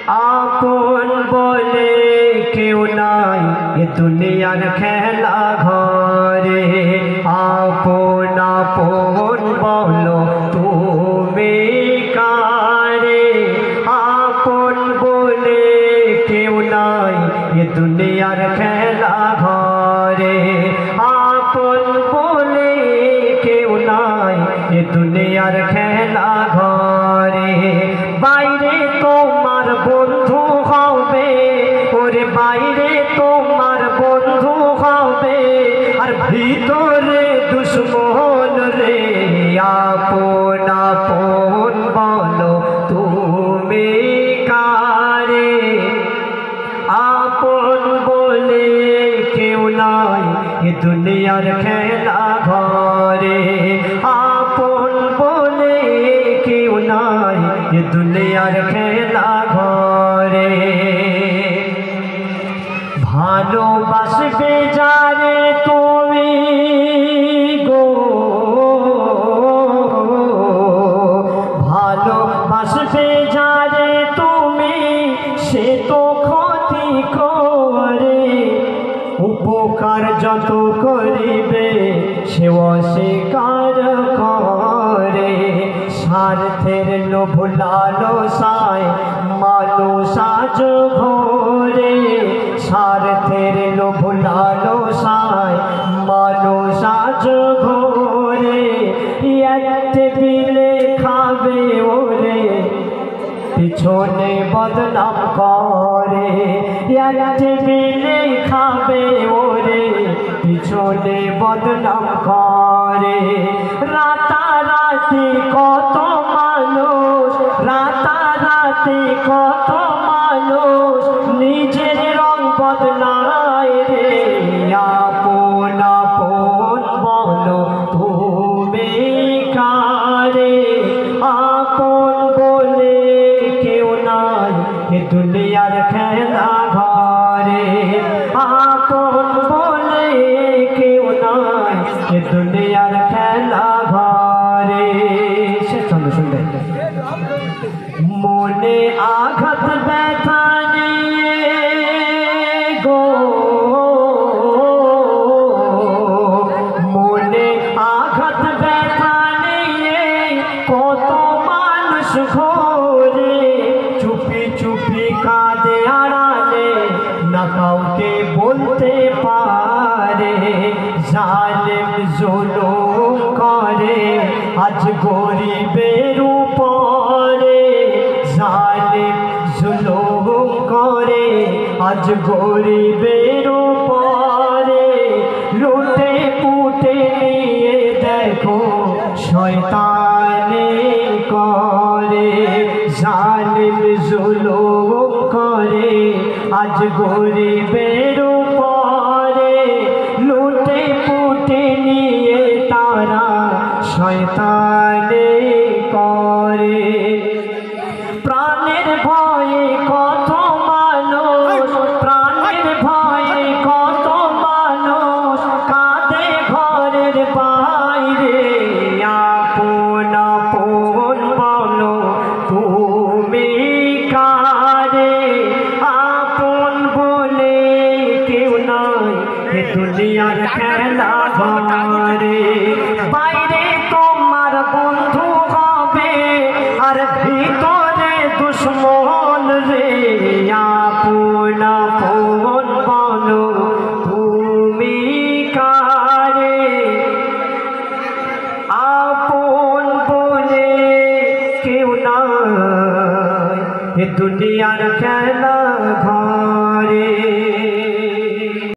আপন বলে কেউ নাই এ দুনিয়ার খেলা ঘরে। আপন আপন বলো তুমি কারে। আপন বলে কেউ নাই এ দুনিয়ার খেলা ঘরে। আপন বলে কেউ নাই এ দুনিয়ার খেলা ঘরে। বাইরে তোমার বন্ধু হবে, ওরে বাইরে তোমার বন্ধু হবে, আর ভিতরে দুশ্মন রে। আপন আপন বলো তুমি কারে। আপন বলে কেউ নাই এ দুনিয়ার খেলা ঘরে। আপন বলে কেউ নাই এ দুনিয়ার খেলা ঘরে। ভালোবাসবে যারে তুমি গো, ভালোবাসবে যারে তুমি, সে তো ক্ষতি করে। উপকার যত করিবে সে অস্বীকার করে। স্বার্থের লোভ লালসায় মানুষ আজ ঘোরে। স্বার্থের লোভ লালসায় মানুষ আজ ঘোরে। এক টেবিলে খাবে ওরে, পিছনে বদনাম করে। এক টেবিলে খাবে ওরে, পিছনে বদনাম করে। রাতারাতি কত মানুষ, রাতারাতি কত মানুষ নিজের রং বদলায় রে। আপন আপন বলো তুমি কারে। আপন বলে কেউ নাই এ দুনিয়ার খেলা ঘরে। আপন বলে কেউ নাই এ দুনিয়ার খেলা ঘরে। সে চন্দ্র শুনবে মনে আঘাত ব্যথা নিয়ে গো, মনে আঘাত ব্যথা নিয়ে কত মানুষ ঘোরে। চুপি চুপি কাঁদে আড়ালে, না কাউকে বলতে পারে। জালেম জুলুম করে আজ গরিবের উপরে। জালেম জুলুম করে আজ গরিবের উপরে। লুটে পুটে নিয়ে দেখো শয়তানি করে। জালেম জুলুম করে আজ গরিবের উপরে। লুটে পুটে নিয়ে তারা শয়তানি করে। প্রাণের ভয়ে কত মানুষ, প্রাণের ভয়ে কত মানুষ কাঁদে ঘরের বাইরে। আপন আপন বলো তুমি কারে। আপন বলে কেউ নাই এ দুনিয়ার খেলা ঘরে। বাইরে তোমার বন্ধু হবে, আর ভিতরে দুশ্মন রে। আপন আপন বলো তুমি কারে। আপন বলে কেউ নাই এ দুনিয়ার খেলা ঘরে।